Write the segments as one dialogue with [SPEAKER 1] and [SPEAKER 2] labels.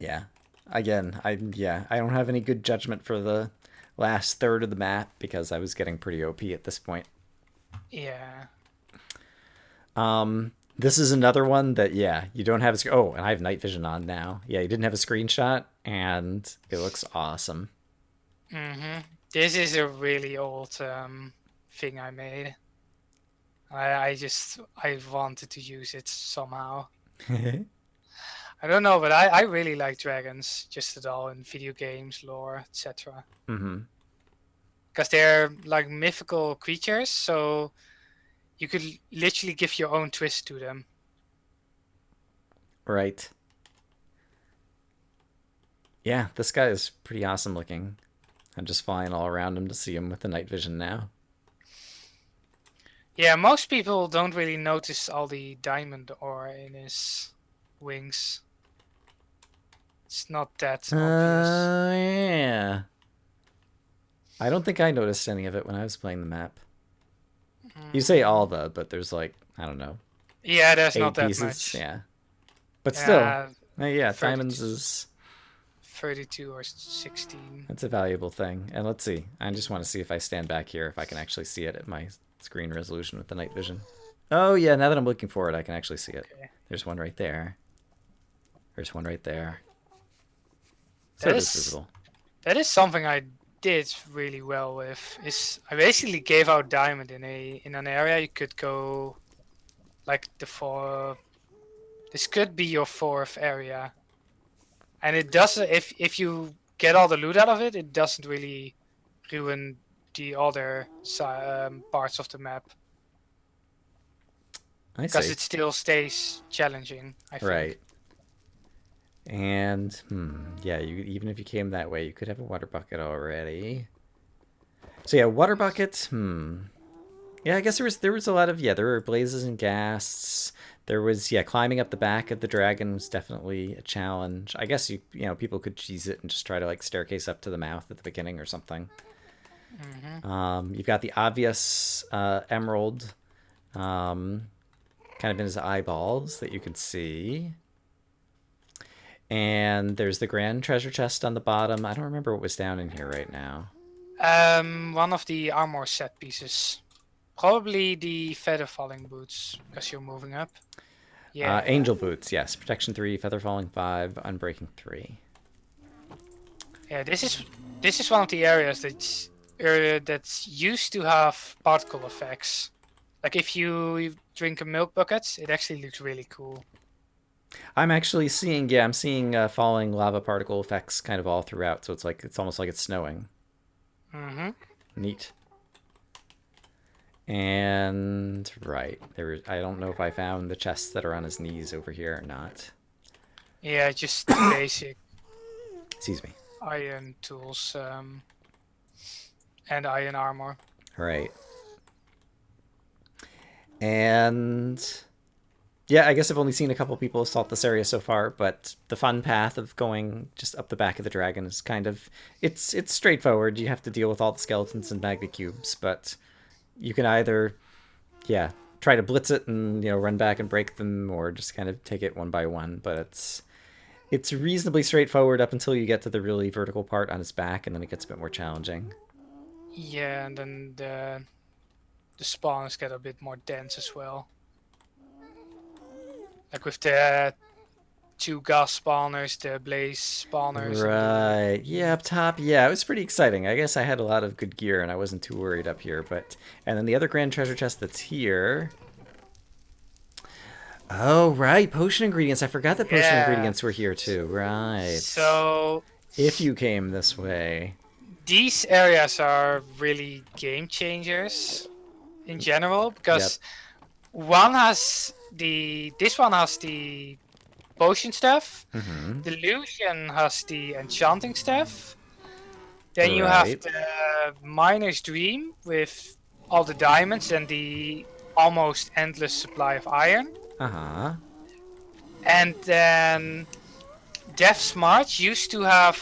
[SPEAKER 1] Yeah. Again, I don't have any good judgment for the last third of the map because I was getting pretty OP at this point.
[SPEAKER 2] Yeah.
[SPEAKER 1] This is another one that you don't have a oh, and I have night vision on now. Yeah, you didn't have a screenshot and it looks awesome.
[SPEAKER 2] This is a really old thing I made. I wanted to use it somehow. I don't know, but I really like dragons just at all in video games, lore, etc. Because they're like mythical creatures, so you could literally give your own twist to them.
[SPEAKER 1] Right. Yeah, this guy is pretty awesome looking. I'm just flying all around him to see him with the night vision now.
[SPEAKER 2] Yeah, most people don't really notice all the diamond ore in his wings. It's not that obvious.
[SPEAKER 1] Yeah. I don't think I noticed any of it when I was playing the map. You say all the, but there's like, I don't know,
[SPEAKER 2] Yeah, there's not
[SPEAKER 1] eight
[SPEAKER 2] that
[SPEAKER 1] pieces.
[SPEAKER 2] much.
[SPEAKER 1] Yeah. But still,
[SPEAKER 2] Yeah,
[SPEAKER 1] yeah,
[SPEAKER 2] 32,
[SPEAKER 1] diamonds is
[SPEAKER 2] 32 or 16.
[SPEAKER 1] that's a valuable thing. And let's see. I just want to see if I stand back here if I can actually see it at my screen resolution with the night vision. Oh yeah, now that I'm looking for it, I can actually see it.
[SPEAKER 2] Okay.
[SPEAKER 1] There's one right there. There's one right there. So
[SPEAKER 2] That
[SPEAKER 1] it is
[SPEAKER 2] is
[SPEAKER 1] visible.
[SPEAKER 2] that is something I did really well with. Is I basically gave out diamond in an area you could go like the four. This could be your fourth area, and it doesn't. If you get all the loot out of it, it doesn't really ruin the other parts of the map
[SPEAKER 1] I
[SPEAKER 2] because
[SPEAKER 1] see.
[SPEAKER 2] it still stays challenging. I think.
[SPEAKER 1] Right. And yeah, even if you came that way, you could have a water bucket already. So yeah, water bucket. Yeah, I guess there was a lot of there were blazes and ghasts. There was climbing up the back of the dragon was definitely a challenge. I guess people could cheese it and just try to like staircase up to the mouth at the beginning or something. You've got the obvious emerald, kind of in his eyeballs that you can see. And there's the grand treasure chest on the bottom. I don't remember what was down in here right now.
[SPEAKER 2] One of the armor set pieces. Probably the feather falling boots, because you're moving up. Yeah.
[SPEAKER 1] Angel boots, yes. Protection 3, feather falling 5, unbreaking 3.
[SPEAKER 2] Yeah, this is one of the areas that's used to have particle effects. Like if you drink a milk bucket, it actually looks really cool.
[SPEAKER 1] I'm actually seeing, I'm seeing falling lava particle effects kind of all throughout. So it's almost like it's snowing.
[SPEAKER 2] Mm-hmm.
[SPEAKER 1] Neat. And right I don't know if I found the chests that are on his knees over here or not.
[SPEAKER 2] Yeah, just the basic
[SPEAKER 1] Excuse me.
[SPEAKER 2] iron tools and iron armor.
[SPEAKER 1] Right. And yeah, I guess I've only seen a couple people assault this area so far, but the fun path of going just up the back of the dragon is kind of it's straightforward. You have to deal with all the skeletons and magma cubes, but you can either try to blitz it and run back and break them, or just kind of take it one by one. But it's reasonably straightforward up until you get to the really vertical part on his back, and then it gets a bit more challenging.
[SPEAKER 2] Yeah, and then the spawns get a bit more dense as well. Like with the two gas spawners, the blaze spawners.
[SPEAKER 1] Right. Yeah, up top. Yeah, it was pretty exciting. I guess I had a lot of good gear and I wasn't too worried up here. But and then the other grand treasure chest that's here. Oh, right. Potion ingredients. I forgot that potion ingredients were here too. Right.
[SPEAKER 2] So
[SPEAKER 1] If you came this way.
[SPEAKER 2] these areas are really game changers in general because this one has the potion stuff. Delusion has the enchanting stuff. Then you have the miner's dream with all the diamonds and the almost endless supply of iron.
[SPEAKER 1] Uh-huh.
[SPEAKER 2] And then Death's March used to have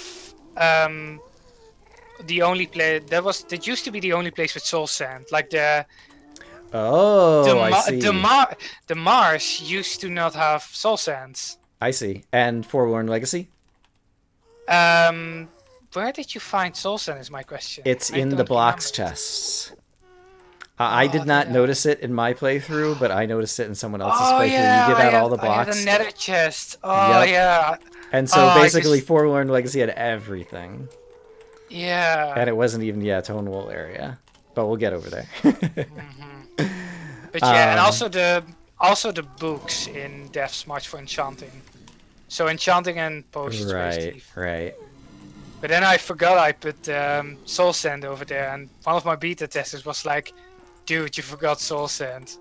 [SPEAKER 2] the only place that used to be the only place with soul sand. Like the
[SPEAKER 1] I see.
[SPEAKER 2] the Mars used to not have soul sands.
[SPEAKER 1] I see. And Forlorn Legacy?
[SPEAKER 2] Where did you find soul sand is my question.
[SPEAKER 1] It's
[SPEAKER 2] I
[SPEAKER 1] in the
[SPEAKER 2] don't remember
[SPEAKER 1] blocks
[SPEAKER 2] it.
[SPEAKER 1] chests. I
[SPEAKER 2] Oh,
[SPEAKER 1] did not notice it in my playthrough, but I noticed it in someone else's
[SPEAKER 2] Oh
[SPEAKER 1] playthrough. You
[SPEAKER 2] yeah,
[SPEAKER 1] give out all the
[SPEAKER 2] I had a
[SPEAKER 1] blocks.
[SPEAKER 2] nether chest. Oh
[SPEAKER 1] Yep.
[SPEAKER 2] yeah.
[SPEAKER 1] And
[SPEAKER 2] Oh,
[SPEAKER 1] so
[SPEAKER 2] I
[SPEAKER 1] basically,
[SPEAKER 2] just
[SPEAKER 1] Forlorn Legacy had everything.
[SPEAKER 2] yeah.
[SPEAKER 1] And it wasn't even, yeah, Tonewall area. But we'll get over there.
[SPEAKER 2] Hmm. But yeah, and
[SPEAKER 1] um,
[SPEAKER 2] also the books in Death's March for enchanting. So enchanting and potions
[SPEAKER 1] right,
[SPEAKER 2] basically.
[SPEAKER 1] right.
[SPEAKER 2] But then I forgot I put soul sand over there, and one of my beta testers was like, "Dude, you forgot soul sand."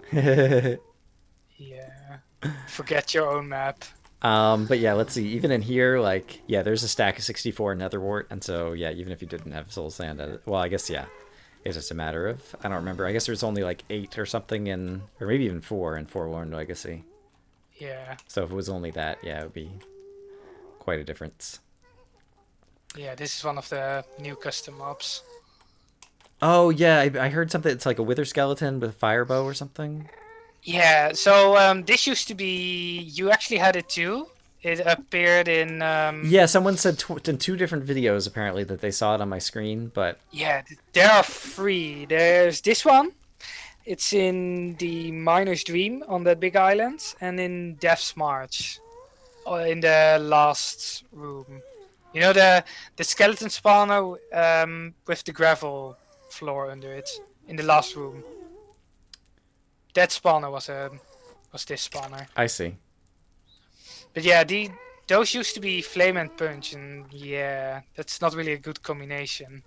[SPEAKER 2] Yeah, forget your own map.
[SPEAKER 1] But yeah, let's see. Even in here, like, yeah, there's a stack of 64 Netherwart. And so, yeah, even if you didn't have Soul Sand, well, I guess, yeah. It's just a matter of, I don't remember. I guess there's only like 8 or something in, or maybe even 4 in Forlorn Legacy.
[SPEAKER 2] Yeah,
[SPEAKER 1] So if it was only that, yeah, it would be quite a difference.
[SPEAKER 2] yeah. This is one of the new custom mobs.
[SPEAKER 1] Oh, yeah, I heard something. It's like a Wither Skeleton with a fire bow or something.
[SPEAKER 2] Yeah, so this used to be. You actually had it too. It appeared in.
[SPEAKER 1] Yeah, someone said in 2 different videos apparently that they saw it on my screen, but
[SPEAKER 2] Yeah, there are three. There's this one. It's in the Miner's Dream on that big island, and in Death's March, in the last room. You know the skeleton spawner with the gravel floor under it in the last room. That spawner was this spawner.
[SPEAKER 1] I see.
[SPEAKER 2] But yeah, those used to be flame and punch, and yeah, that's not really a good combination.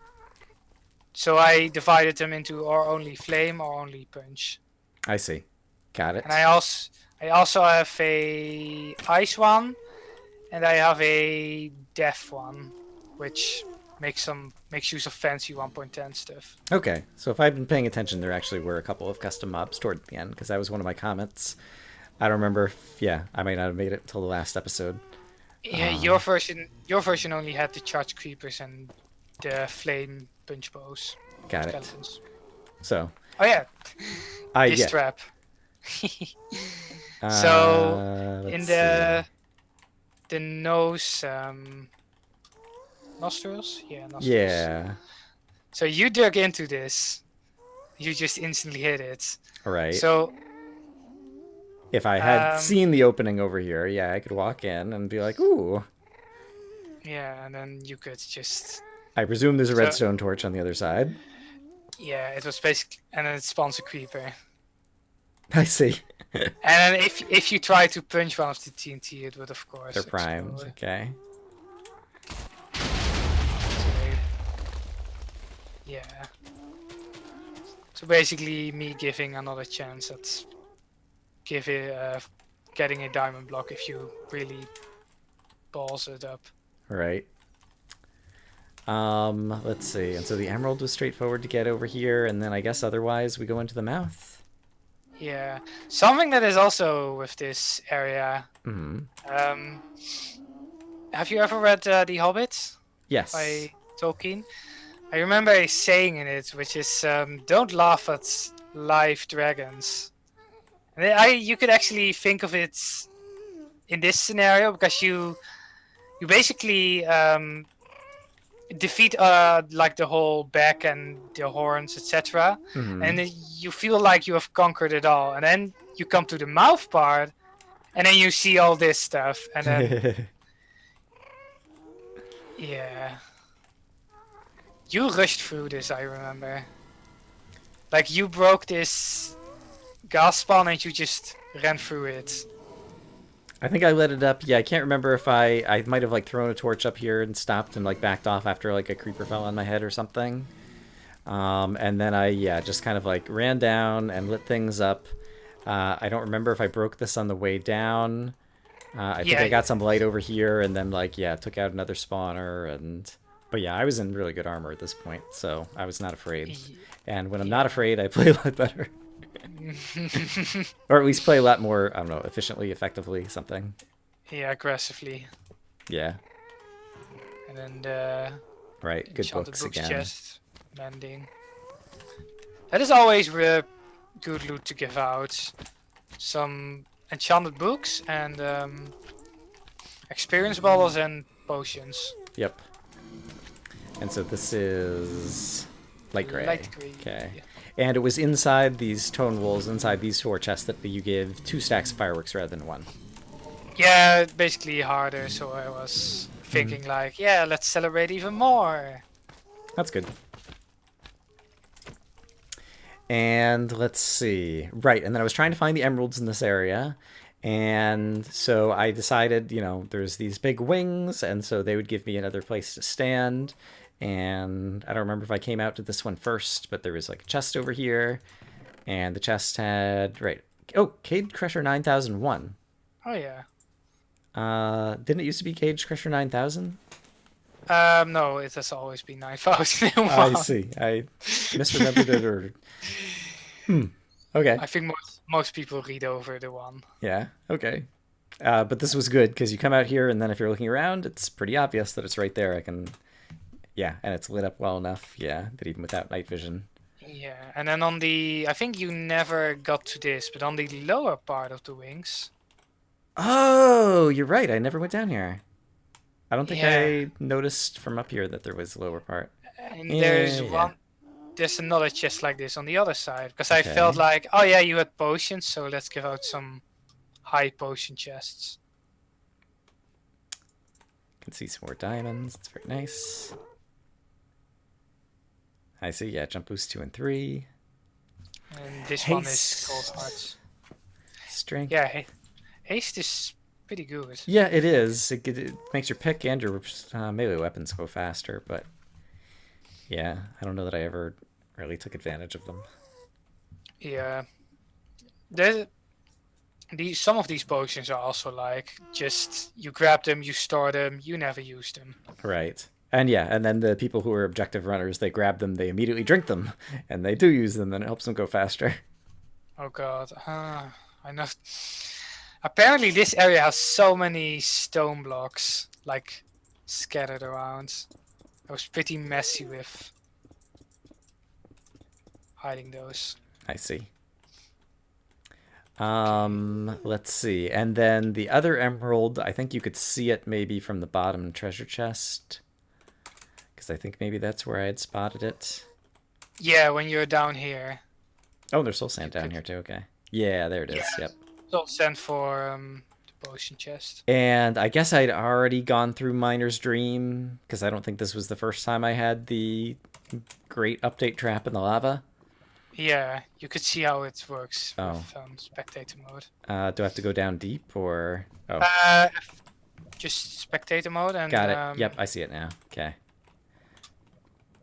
[SPEAKER 2] So I divided them into or only flame or only punch.
[SPEAKER 1] I see. Got
[SPEAKER 2] And
[SPEAKER 1] it.
[SPEAKER 2] I also have a ice one, and I have a death one, which makes use of fancy 1.10 stuff.
[SPEAKER 1] Okay, so if I've been paying attention, there actually were a couple of custom mobs toward the end because that was one of my comments. I don't remember if, yeah, I might not have made it until the last episode.
[SPEAKER 2] Yeah, your version only had the charge creepers and the flame punch bows
[SPEAKER 1] Got it.
[SPEAKER 2] skeletons.
[SPEAKER 1] So,
[SPEAKER 2] Oh yeah, this
[SPEAKER 1] yeah.
[SPEAKER 2] trap. So
[SPEAKER 1] Let's
[SPEAKER 2] in
[SPEAKER 1] see.
[SPEAKER 2] the nose nostrils, yeah, nostrils.
[SPEAKER 1] Yeah,
[SPEAKER 2] So you dug into this, you just instantly hit it.
[SPEAKER 1] right.
[SPEAKER 2] So
[SPEAKER 1] If I had seen the opening over here, yeah, I could walk in and be like, ooh.
[SPEAKER 2] yeah, and then you could just
[SPEAKER 1] I presume there's a
[SPEAKER 2] so
[SPEAKER 1] redstone torch on the other side.
[SPEAKER 2] yeah, it was basically, and then it spawns a creeper.
[SPEAKER 1] I see.
[SPEAKER 2] And then if you try to punch one of the TNT, it would of course
[SPEAKER 1] They're primed.
[SPEAKER 2] explode.
[SPEAKER 1] Okay.
[SPEAKER 2] Yeah. So basically, me giving another chance at getting a diamond block if you really balls it up.
[SPEAKER 1] Right. Let's see. And so the emerald was straightforward to get over here, and then I guess otherwise we go into the mouth.
[SPEAKER 2] Yeah. Something that is also with this area.
[SPEAKER 1] Hmm.
[SPEAKER 2] Have you ever read The Hobbit
[SPEAKER 1] Yes.
[SPEAKER 2] by Tolkien? I remember a saying in it, which is "Don't laugh at live dragons." And you could actually think of it in this scenario because you basically defeat like the whole back and the horns, etc.
[SPEAKER 1] Hmm.
[SPEAKER 2] And then you feel like you have conquered it all, and then you come to the mouth part, and then you see all this stuff, and then yeah, you rushed through this. I remember, like you broke this gas spawn and you just ran through it.
[SPEAKER 1] I think I lit it up. Yeah, I can't remember if I might have like thrown a torch up here and stopped and like backed off after like a creeper fell on my head or something. And then I just kind of like ran down and lit things up. I don't remember if I broke this on the way down. I think I got some light over here and then like took out another spawner but yeah, I was in really good armor at this point, so I was not afraid. And when I'm not afraid, I play a lot better. Or at least play a lot more, I don't know, efficiently, effectively, something.
[SPEAKER 2] Yeah, aggressively.
[SPEAKER 1] Yeah.
[SPEAKER 2] And then the
[SPEAKER 1] right, good books again.
[SPEAKER 2] Chest, mending. That is always good loot to give out. Some enchanted books and experience bottles and potions.
[SPEAKER 1] Yep. And so this is light gray.
[SPEAKER 2] Light gray.
[SPEAKER 1] Okay.
[SPEAKER 2] Yeah.
[SPEAKER 1] And it was inside these tone wools, inside these 4 chests, that you give 2 stacks of fireworks rather than 1.
[SPEAKER 2] Yeah, basically harder. So I was thinking like, yeah, let's celebrate even more.
[SPEAKER 1] That's good. And let's see. Right, and then I was trying to find the emeralds in this area. And so I decided, there's these big wings, and so they would give me another place to stand. And I don't remember if I came out to this one first, but there was like a chest over here. And the chest had, right. Oh, Cage Crusher 9001.
[SPEAKER 2] Oh yeah.
[SPEAKER 1] Didn't it used to be Cage Crusher 9000?
[SPEAKER 2] No, it has always been 9001.
[SPEAKER 1] I see. I misremembered it, or okay.
[SPEAKER 2] I think most people read over the one.
[SPEAKER 1] Yeah, okay. But this was good because you come out here, and then if you're looking around, it's pretty obvious that it's right there. Yeah, and it's lit up well enough, yeah, that even without night vision.
[SPEAKER 2] Yeah, and then I think you never got to this, but on the lower part of the wings.
[SPEAKER 1] Oh, you're right. I never went down here. I don't think
[SPEAKER 2] Yeah,
[SPEAKER 1] I noticed from up here that there was a lower part.
[SPEAKER 2] and
[SPEAKER 1] Yeah.
[SPEAKER 2] there's another chest like this on the other side because I felt
[SPEAKER 1] Okay.
[SPEAKER 2] like, oh yeah, you had potions, so let's give out some high potion chests.
[SPEAKER 1] Can see some more diamonds. It's very nice. I see. Yeah, jump boost 2 and 3.
[SPEAKER 2] And this one is gold
[SPEAKER 1] Haste.
[SPEAKER 2] hearts.
[SPEAKER 1] Strength.
[SPEAKER 2] Yeah, haste is pretty good.
[SPEAKER 1] Yeah, it is. It makes your pick and your melee weapons go faster, but yeah, I don't know that I ever really took advantage of them.
[SPEAKER 2] Yeah, there's some of these potions are also like just you grab them, you store them, you never use them.
[SPEAKER 1] Right. And yeah, and then the people who are objective runners, they grab them, they immediately drink them, and they do use them, and it helps them go faster.
[SPEAKER 2] Oh god, I know. Apparently, this area has so many stone blocks like scattered around. I was pretty messy with hiding those.
[SPEAKER 1] I see.
[SPEAKER 2] Okay.
[SPEAKER 1] Let's see. And then the other emerald, I think you could see it maybe from the bottom treasure chest. Because I think maybe that's where I had spotted it.
[SPEAKER 2] Yeah, when you're down here,
[SPEAKER 1] Oh, there's soul
[SPEAKER 2] you
[SPEAKER 1] sand down
[SPEAKER 2] could.
[SPEAKER 1] here too, okay. Yeah, there it is,
[SPEAKER 2] Yeah,
[SPEAKER 1] yep.
[SPEAKER 2] so send for the potion chest.
[SPEAKER 1] And I guess I'd already gone through Miner's Dream, because I don't think this was the first time I had the great update trap in the lava.
[SPEAKER 2] Yeah, you could see how it works
[SPEAKER 1] Oh.
[SPEAKER 2] with spectator mode.
[SPEAKER 1] Do I have to go down deep, or... Oh,
[SPEAKER 2] Uh, just spectator mode and
[SPEAKER 1] got it. Yep, I see it now. Okay.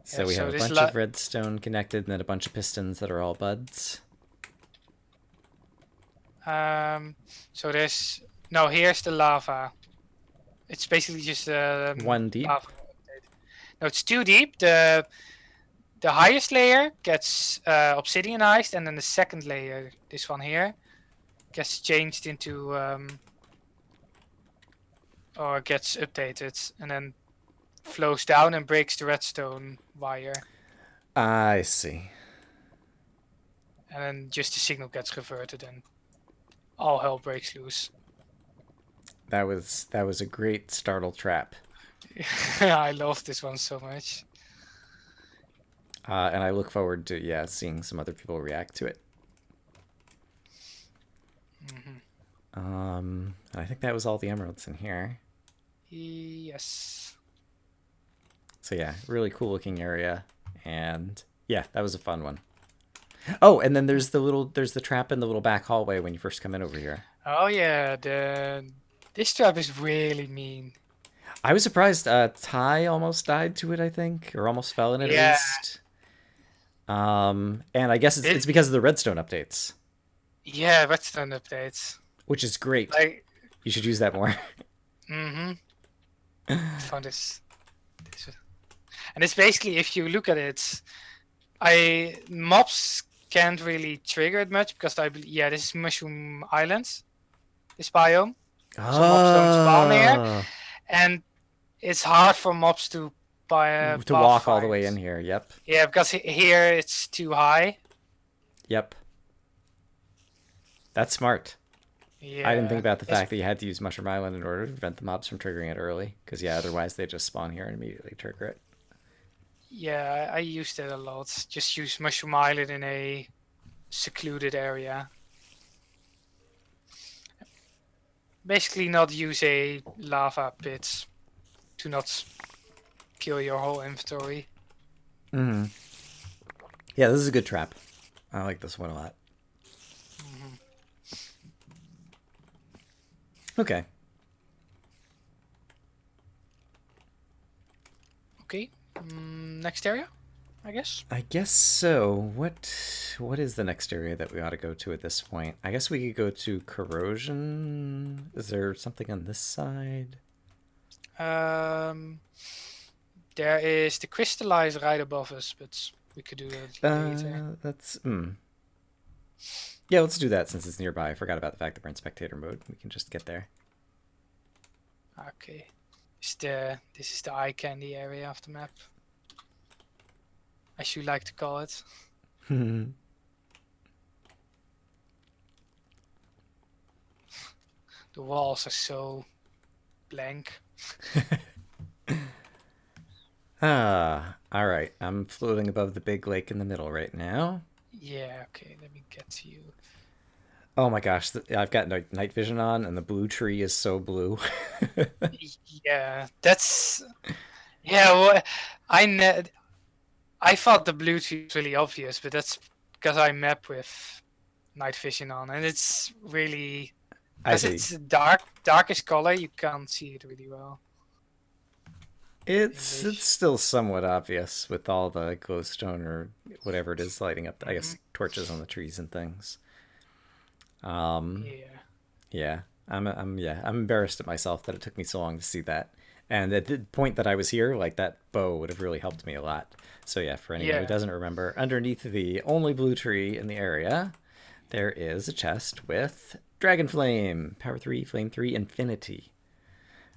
[SPEAKER 1] So
[SPEAKER 2] yeah,
[SPEAKER 1] we have
[SPEAKER 2] so
[SPEAKER 1] a
[SPEAKER 2] this
[SPEAKER 1] bunch of redstone connected, and then a bunch of pistons that are all buds.
[SPEAKER 2] so there's no, here's the lava. It's basically just
[SPEAKER 1] 1 deep?
[SPEAKER 2] lava. No, it's too deep. The highest layer gets obsidianized, and then the second layer, this one here, gets changed into or gets updated, and then flows down and breaks the redstone wire,
[SPEAKER 1] I see.
[SPEAKER 2] and then just the signal gets reverted, and all hell breaks loose.
[SPEAKER 1] That was a great startle trap.
[SPEAKER 2] I love this one so much.
[SPEAKER 1] And I look forward to, yeah, seeing some other people react to it. I think that was all the emeralds in here.
[SPEAKER 2] Yes.
[SPEAKER 1] So yeah, really cool looking area, and yeah, that was a fun one. Oh, and then there's the trap in the little back hallway when you first come in over here.
[SPEAKER 2] Oh yeah, this trap is really mean.
[SPEAKER 1] I was surprised. Ty almost died to it, I think, or almost fell in it at
[SPEAKER 2] Yeah.
[SPEAKER 1] least. And I guess it's because of the redstone updates,
[SPEAKER 2] Yeah, redstone updates.
[SPEAKER 1] which is great.
[SPEAKER 2] Like,
[SPEAKER 1] You should use that more.
[SPEAKER 2] I found this, and it's basically, if you look at it, mobs can't really trigger it much because yeah, this is Mushroom Island, this biome, so mobs don't spawn here, and it's hard for mobs to
[SPEAKER 1] To walk all the way in here. Yep.
[SPEAKER 2] Yeah, because here it's too high.
[SPEAKER 1] Yep. That's smart. I didn't think
[SPEAKER 2] Yeah,
[SPEAKER 1] about the
[SPEAKER 2] that's
[SPEAKER 1] fact that you had to use Mushroom Island in order to prevent the mobs from triggering it early. Because yeah, otherwise they just spawn here and immediately trigger it.
[SPEAKER 2] yeah. I used it a lot. Just use Mushroom Island in a secluded area. Basically, not use a lava pit to not kill your whole inventory.
[SPEAKER 1] Mm-hmm. Yeah, this is a good trap. I like this one a lot.
[SPEAKER 2] Hmm.
[SPEAKER 1] Okay.
[SPEAKER 2] Okay. Next area, I guess.
[SPEAKER 1] I guess so. What is the next area that we ought to go to at this point? I guess we could go to corrosion. Is there something on this side?
[SPEAKER 2] Um, there is the Crystallized right above us, but we could do that later.
[SPEAKER 1] That's yeah. Let's do that since it's nearby. I forgot about the fact that we're in spectator mode. We can just get there.
[SPEAKER 2] Okay. This is the eye candy area of the map, as you like to call it. The walls are so blank.
[SPEAKER 1] All right. I'm floating above the big lake in the middle right now.
[SPEAKER 2] Yeah, okay, let me get to you.
[SPEAKER 1] Oh my gosh, I've got night vision on, and the blue tree is so blue.
[SPEAKER 2] Yeah, that's yeah. Well, I thought the blue tree was really obvious, but that's because I map with night vision on, and it's really
[SPEAKER 1] I
[SPEAKER 2] because
[SPEAKER 1] see.
[SPEAKER 2] it's darkest color. You can't see it really well in
[SPEAKER 1] It's
[SPEAKER 2] this.
[SPEAKER 1] still somewhat obvious with all the glowstone or whatever it is lighting up. I
[SPEAKER 2] Hmm.
[SPEAKER 1] guess torches on the trees and things. Um,
[SPEAKER 2] Yeah,
[SPEAKER 1] yeah, I'm embarrassed at myself that it took me so long to see that. And at the point that I was here, like that bow would have really helped me a lot. So yeah, for anyone who
[SPEAKER 2] yeah.
[SPEAKER 1] doesn't remember, underneath the only blue tree in the area, there is a chest with Dragon Flame, Power 3, Flame 3, Infinity,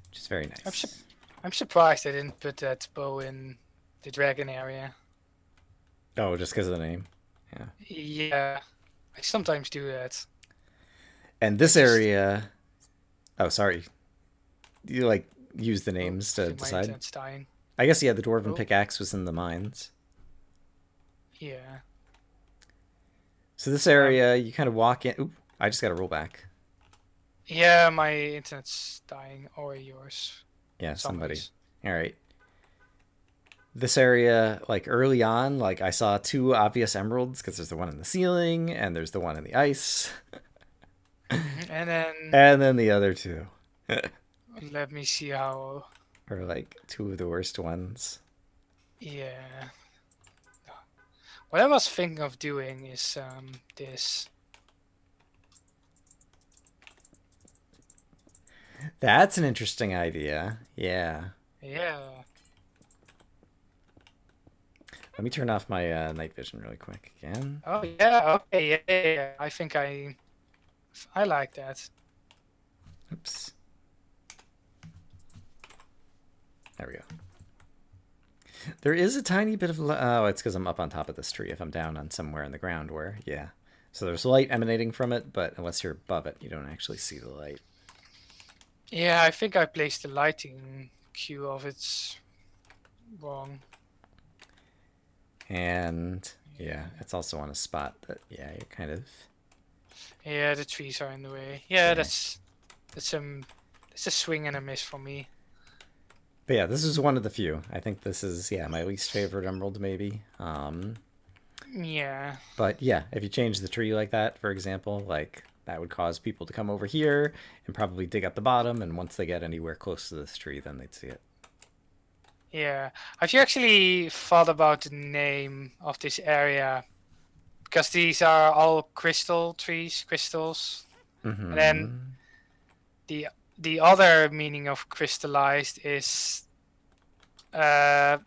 [SPEAKER 1] which is very
[SPEAKER 2] I'm su-
[SPEAKER 1] nice.
[SPEAKER 2] I'm surprised I didn't put that bow in the dragon area.
[SPEAKER 1] Oh, just because of the name. Yeah.
[SPEAKER 2] Yeah, I sometimes do that.
[SPEAKER 1] And
[SPEAKER 2] I
[SPEAKER 1] this
[SPEAKER 2] just
[SPEAKER 1] area, oh, sorry. You like use the
[SPEAKER 2] oh,
[SPEAKER 1] names
[SPEAKER 2] I
[SPEAKER 1] to
[SPEAKER 2] think my
[SPEAKER 1] decide.
[SPEAKER 2] internet's dying.
[SPEAKER 1] I guess yeah, the dwarven
[SPEAKER 2] Oh,
[SPEAKER 1] pickaxe was in the mines.
[SPEAKER 2] yeah.
[SPEAKER 1] So this
[SPEAKER 2] Um,
[SPEAKER 1] area, you kind of walk in. Oop, I just got to roll back.
[SPEAKER 2] yeah, my internet's dying, or yours,
[SPEAKER 1] Yeah, somebody.
[SPEAKER 2] somebody's.
[SPEAKER 1] All right. This area, like early on, like I saw two obvious emeralds because there's the one in the ceiling and there's the one in the ice,
[SPEAKER 2] And then
[SPEAKER 1] and then the other two
[SPEAKER 2] let me see how.
[SPEAKER 1] are like two of the worst ones.
[SPEAKER 2] Yeah. What I was thinking of doing is this.
[SPEAKER 1] That's an interesting idea. Yeah.
[SPEAKER 2] Yeah.
[SPEAKER 1] Let me turn off my night vision really quick again.
[SPEAKER 2] Oh yeah. Okay. Yeah, yeah, yeah. I think I like that.
[SPEAKER 1] Oops. There we go. There is a tiny bit of oh, it's because I'm up on top of this tree. If I'm down on somewhere in the ground, where yeah, so there's light emanating from it, but unless you're above it, you don't actually see the light.
[SPEAKER 2] Yeah, I think I placed the lighting cue of it wrong.
[SPEAKER 1] And yeah, it's also on a spot that yeah, you're kind of
[SPEAKER 2] Yeah, the trees are in the way. Yeah,
[SPEAKER 1] yeah.
[SPEAKER 2] that's a swing and a miss for me.
[SPEAKER 1] But yeah, this is one of the few. I think this is yeah my least favorite emerald maybe.
[SPEAKER 2] Yeah.
[SPEAKER 1] But yeah, if you change the tree like that, for example, like that would cause people to come over here and probably dig up the bottom. And once they get anywhere close to this tree, then they'd see it.
[SPEAKER 2] Yeah. Have you actually thought about the name of this area? Because these are all crystal trees, crystals. And then
[SPEAKER 1] Mm-hmm.
[SPEAKER 2] the the other meaning of crystallized is uh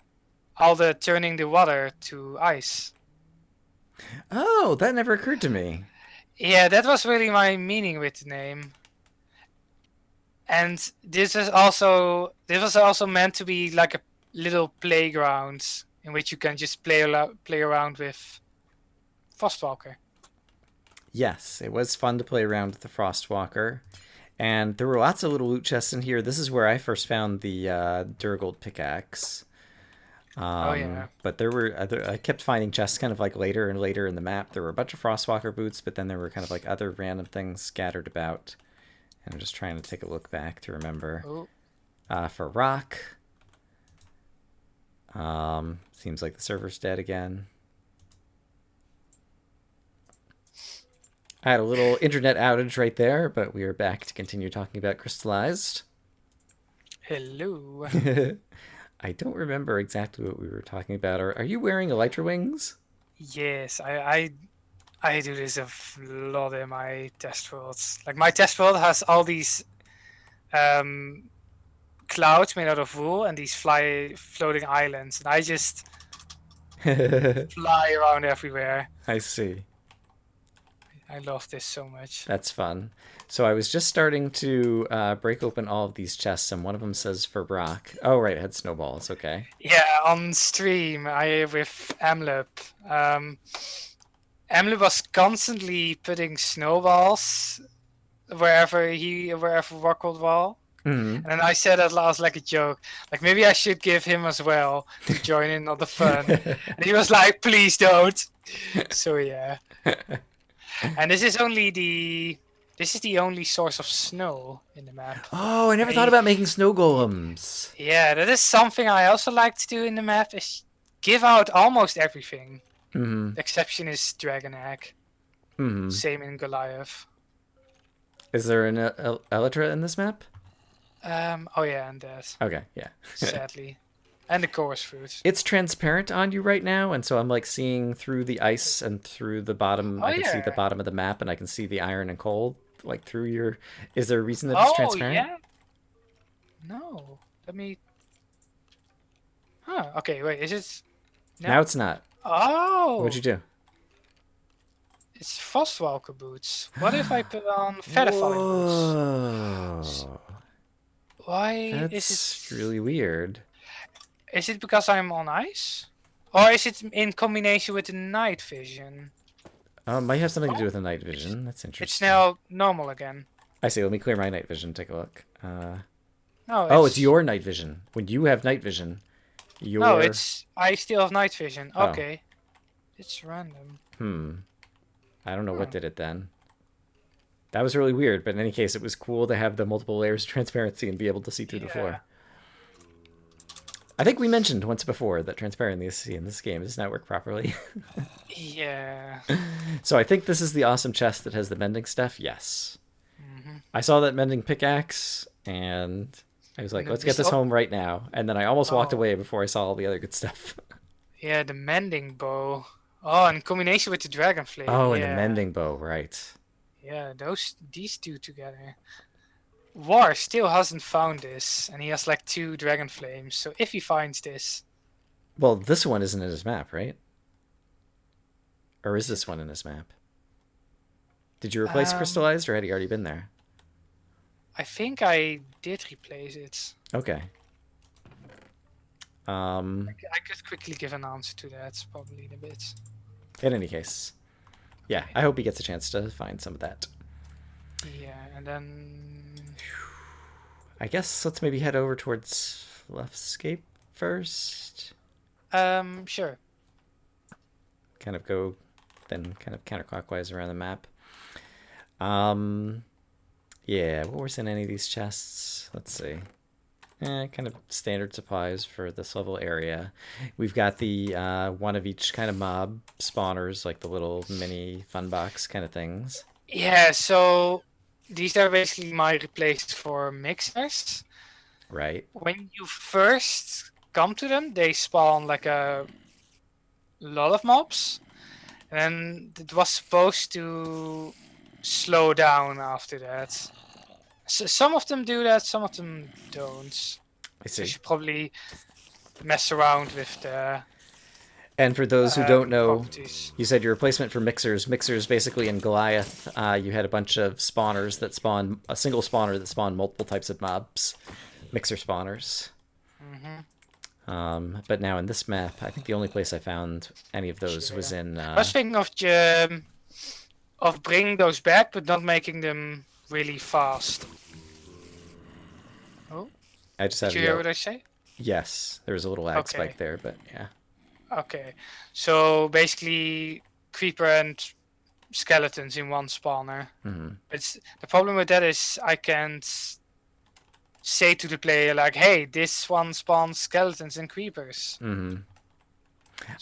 [SPEAKER 2] all the turning the water to ice.
[SPEAKER 1] Oh, that never occurred to me.
[SPEAKER 2] Yeah, that was really my meaning with the name. And this was also meant to be like a little playground in which you can just play around with Frostwalker.
[SPEAKER 1] Yes, it was fun to play around with the Frostwalker. And there were lots of little loot chests in here. This is where I first found the Duragold pickaxe.
[SPEAKER 2] Oh yeah.
[SPEAKER 1] But there were other. I kept finding chests kind of like later and later in the map. There were a bunch of Frostwalker boots, but then there were kind of like other random things scattered about. And I'm just trying to take a look back to remember.
[SPEAKER 2] Oh.
[SPEAKER 1] For rock, seems like the server's dead again. I had a little internet outage right there, but we are back to continue talking about Crystallized.
[SPEAKER 2] Hello.
[SPEAKER 1] I don't remember exactly what we were talking about. Are you wearing elytra wings?
[SPEAKER 2] Yes, I do this a lot in my test worlds. Like my test world has all these um, clouds made out of wool and these floating islands, and I just fly around everywhere.
[SPEAKER 1] I see.
[SPEAKER 2] I love this so much.
[SPEAKER 1] That's fun. So I was just starting to break open all of these chests, and one of them says for Brock. Oh, right, it had snowballs. Okay.
[SPEAKER 2] Yeah, on stream, I with Amlip. Amlip was constantly putting snowballs wherever Rockwood was.
[SPEAKER 1] Mm-hmm.
[SPEAKER 2] And then I said at last, like a joke, like maybe I should give him as well to join in on the fun. And he was like, "Please don't." So yeah. And this is the only source of snow in the map.
[SPEAKER 1] Oh, I never thought about making snow golems.
[SPEAKER 2] Yeah, that is something I also like to do in the map. Is give out almost everything.
[SPEAKER 1] Mm-hmm.
[SPEAKER 2] The exception is Dragon Egg.
[SPEAKER 1] Mm-hmm.
[SPEAKER 2] Same in Goliath.
[SPEAKER 1] Is there an elytra in this map?
[SPEAKER 2] Oh yeah, and that.
[SPEAKER 1] Okay, yeah.
[SPEAKER 2] Sadly. And the chorus fruit.
[SPEAKER 1] It's transparent on you right now, and so I'm like seeing through the ice and through the bottom.
[SPEAKER 2] Oh,
[SPEAKER 1] I can see the
[SPEAKER 2] yeah.
[SPEAKER 1] bottom of the map, and I can see the iron and coal like through your. Is there a reason that it's transparent?
[SPEAKER 2] Yeah? No. Let me. Huh. Okay, wait, is it. No.
[SPEAKER 1] Now it's not.
[SPEAKER 2] Oh!
[SPEAKER 1] What'd you do?
[SPEAKER 2] It's Frostwalker boots. What if I put on Featherfalling boots?
[SPEAKER 1] Whoa.
[SPEAKER 2] Why
[SPEAKER 1] That's
[SPEAKER 2] is it.
[SPEAKER 1] really weird.
[SPEAKER 2] Is it because I'm on ice? Or is it in combination with the night vision?
[SPEAKER 1] Might have something to do with the night vision. That's interesting.
[SPEAKER 2] It's now normal again.
[SPEAKER 1] I see. Let me clear my night vision. Take a look.
[SPEAKER 2] No,
[SPEAKER 1] Oh, it's your night vision. When you have night vision, your.
[SPEAKER 2] No, it's. I still have night vision.
[SPEAKER 1] Oh.
[SPEAKER 2] Okay. It's random.
[SPEAKER 1] I don't know what did it then. That was really weird, but in any case, it was cool to have the multiple layers of transparency and be able to see through the floor. I think we mentioned once before that transparency in this game does not work properly.
[SPEAKER 2] Yeah.
[SPEAKER 1] So I think this is the awesome chest that has the mending stuff. Yes.
[SPEAKER 2] Mm-hmm.
[SPEAKER 1] I saw that mending pickaxe, and I was like,
[SPEAKER 2] No,
[SPEAKER 1] let's get this home right now. And then I almost walked away before I saw all the other good stuff.
[SPEAKER 2] Yeah, the mending bow. Oh, in combination with the dragon flame.
[SPEAKER 1] Oh, and the mending bow, right.
[SPEAKER 2] Yeah, these two together. War still hasn't found this, and he has like 2 dragon flames. So if he finds this,
[SPEAKER 1] Well, this one isn't in his map, right? Or is this one in his map? Did you replace Crystallized, or had he already been there?
[SPEAKER 2] I think I did replace it.
[SPEAKER 1] Okay.
[SPEAKER 2] I could quickly give an answer to that, probably in a bit.
[SPEAKER 1] In any case, yeah, I hope he gets a chance to find some of that.
[SPEAKER 2] Yeah, and then
[SPEAKER 1] I guess let's maybe head over towards Fluff Escape first.
[SPEAKER 2] Sure.
[SPEAKER 1] Kind of go, then kind of counterclockwise around the map. Yeah, what was in any of these chests? Let's see. Kind of standard supplies for this level area. We've got the one of each kind of mob spawners, like the little mini fun box kind of things.
[SPEAKER 2] Yeah, so these are basically my replacements for mixers.
[SPEAKER 1] Right.
[SPEAKER 2] When you first come to them, they spawn like a lot of mobs. And it was supposed to slow down after that. So some of them do that, some of them don't.
[SPEAKER 1] I
[SPEAKER 2] So
[SPEAKER 1] see.
[SPEAKER 2] you should probably mess around with the
[SPEAKER 1] And for those who don't know,
[SPEAKER 2] properties.
[SPEAKER 1] you said your replacement for mixers. Mixers basically in Goliath, you had a bunch of spawners that spawn a single spawner that spawned multiple types of mobs. Mixer spawners. But now in this map, I think the only place I found any of those was in.
[SPEAKER 2] I was thinking of of bringing those back, but not making them really fast. Oh,
[SPEAKER 1] I just
[SPEAKER 2] did
[SPEAKER 1] had a
[SPEAKER 2] you hear
[SPEAKER 1] yell.
[SPEAKER 2] what I say?
[SPEAKER 1] Yes, there was a little lag spike
[SPEAKER 2] Okay,
[SPEAKER 1] there, but yeah.
[SPEAKER 2] okay. So basically, creeper and skeletons in one spawner.
[SPEAKER 1] Hmm.
[SPEAKER 2] It's the problem with that is I can't say to the player like, "Hey, this one spawns skeletons and creepers."
[SPEAKER 1] Hmm.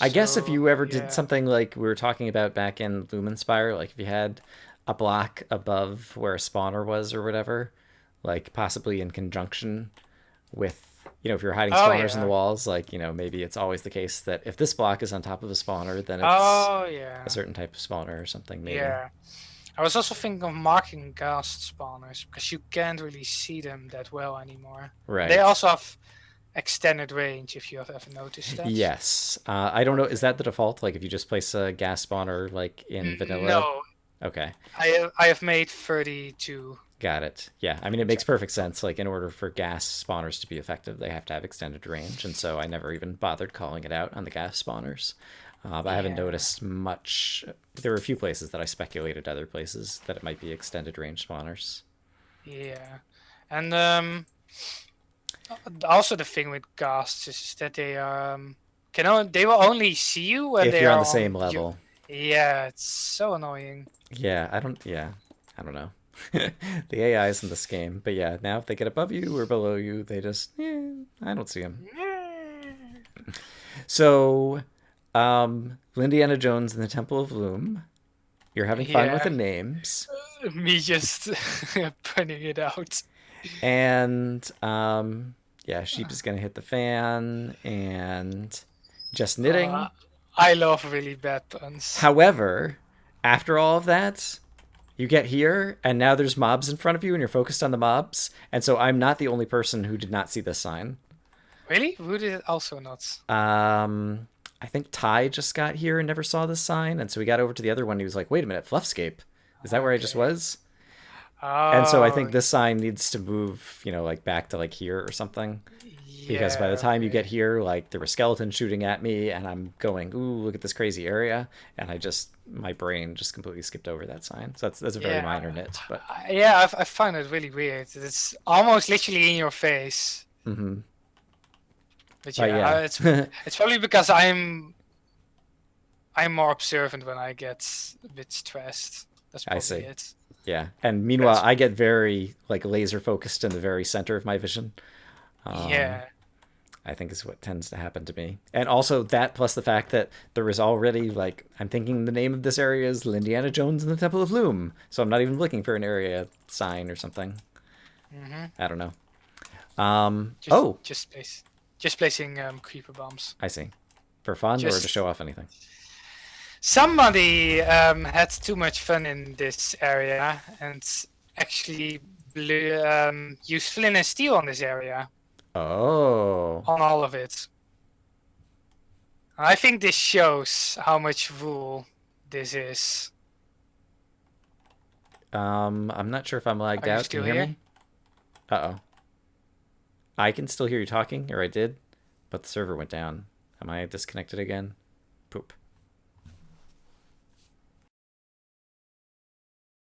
[SPEAKER 1] I guess if
[SPEAKER 2] So
[SPEAKER 1] you ever did
[SPEAKER 2] yeah.
[SPEAKER 1] something like we were talking about back in Lumenspire, like if you had a block above where a spawner was or whatever, like possibly in conjunction with, if you're hiding
[SPEAKER 2] Oh
[SPEAKER 1] spawners in the
[SPEAKER 2] yeah.
[SPEAKER 1] walls, like, maybe it's always the case that if this block is on top of a spawner, then it's
[SPEAKER 2] Oh
[SPEAKER 1] a
[SPEAKER 2] yeah.
[SPEAKER 1] certain type of spawner or something, maybe.
[SPEAKER 2] Yeah. I was also thinking of marking ghast spawners because you can't really see them that well anymore. They
[SPEAKER 1] Right.
[SPEAKER 2] also have extended range if you have ever noticed that.
[SPEAKER 1] Yes. I don't know. Is
[SPEAKER 2] Okay.
[SPEAKER 1] that the default? Like if you just place a gas spawner like in vanilla?
[SPEAKER 2] No,
[SPEAKER 1] Okay.
[SPEAKER 2] I have made 32
[SPEAKER 1] Got it. Yeah. I mean, it makes
[SPEAKER 2] exactly.
[SPEAKER 1] perfect sense. Like in order for gas spawners to be effective, they have to have extended range. And so I never even bothered calling it out on the gas spawners. But I haven't
[SPEAKER 2] Yeah,
[SPEAKER 1] noticed much. There were a few places that I speculated other places that it might be extended range spawners.
[SPEAKER 2] yeah, and also the thing with ghasts is that they will only see you when
[SPEAKER 1] If
[SPEAKER 2] they
[SPEAKER 1] you're on
[SPEAKER 2] are
[SPEAKER 1] the same
[SPEAKER 2] on you.
[SPEAKER 1] level.
[SPEAKER 2] Yeah, it's so annoying.
[SPEAKER 1] Yeah. I don't know. The AIs in this game. But yeah, now if they get above you or below you, they just, I don't see them. So, Indiana Jones and the Temple of Loom. You're having fun with the
[SPEAKER 2] Yeah,
[SPEAKER 1] names.
[SPEAKER 2] me just putting it out.
[SPEAKER 1] And, yeah, sheep is going to hit the fan and just knitting.
[SPEAKER 2] I love really bad puns.
[SPEAKER 1] However, after all of that, you get here and now there's mobs in front of you and you're focused on the mobs. And so I'm not the only person who did not see this sign.
[SPEAKER 2] Really? Who did it also not?
[SPEAKER 1] Um, I think Ty just got here and never saw this sign, and so he got over to the other one. And he was like, "Wait a minute, Fluffscape, is that where I just
[SPEAKER 2] Okay.
[SPEAKER 1] was?" And so I
[SPEAKER 2] Oh,
[SPEAKER 1] think this sign needs to move, like back to like here or something, because by the
[SPEAKER 2] yeah,
[SPEAKER 1] time you get
[SPEAKER 2] okay.
[SPEAKER 1] here, like there were skeletons shooting at me, and I'm going, "Ooh, look at this crazy area," and my brain just completely skipped over that sign. So that's a very
[SPEAKER 2] Yeah.
[SPEAKER 1] minor nit, but
[SPEAKER 2] Yeah, I find it really weird. It's almost literally in your face.
[SPEAKER 1] mm-hmm.
[SPEAKER 2] But
[SPEAKER 1] But
[SPEAKER 2] yeah,
[SPEAKER 1] yeah,
[SPEAKER 2] it's probably because I'm more observant when I get a bit stressed. That's
[SPEAKER 1] I
[SPEAKER 2] probably
[SPEAKER 1] see.
[SPEAKER 2] it.
[SPEAKER 1] Yeah, and meanwhile,
[SPEAKER 2] That's
[SPEAKER 1] I get very like laser focused in the very center of my vision. Um,
[SPEAKER 2] yeah,
[SPEAKER 1] I think is what tends to happen to me. And also that plus the fact that there is already like I'm thinking the name of this area is Indiana Jones and the Temple of Loom. So I'm not even looking for an area sign or something.
[SPEAKER 2] hmm
[SPEAKER 1] I don't know.
[SPEAKER 2] just
[SPEAKER 1] Oh,
[SPEAKER 2] just place just placing creeper bombs.
[SPEAKER 1] I see. For fun or to
[SPEAKER 2] Just
[SPEAKER 1] show off anything.
[SPEAKER 2] somebody had too much fun in this area and actually used flint and steel on this area,
[SPEAKER 1] Oh.
[SPEAKER 2] on all of it. I think this shows how much rule this is.
[SPEAKER 1] I'm not sure if I'm lagged
[SPEAKER 2] Are you
[SPEAKER 1] out. Can
[SPEAKER 2] still
[SPEAKER 1] you hear
[SPEAKER 2] here?
[SPEAKER 1] me? Uh-oh. I can still hear you talking, or I did, but the server went down. Am I disconnected again? Poop.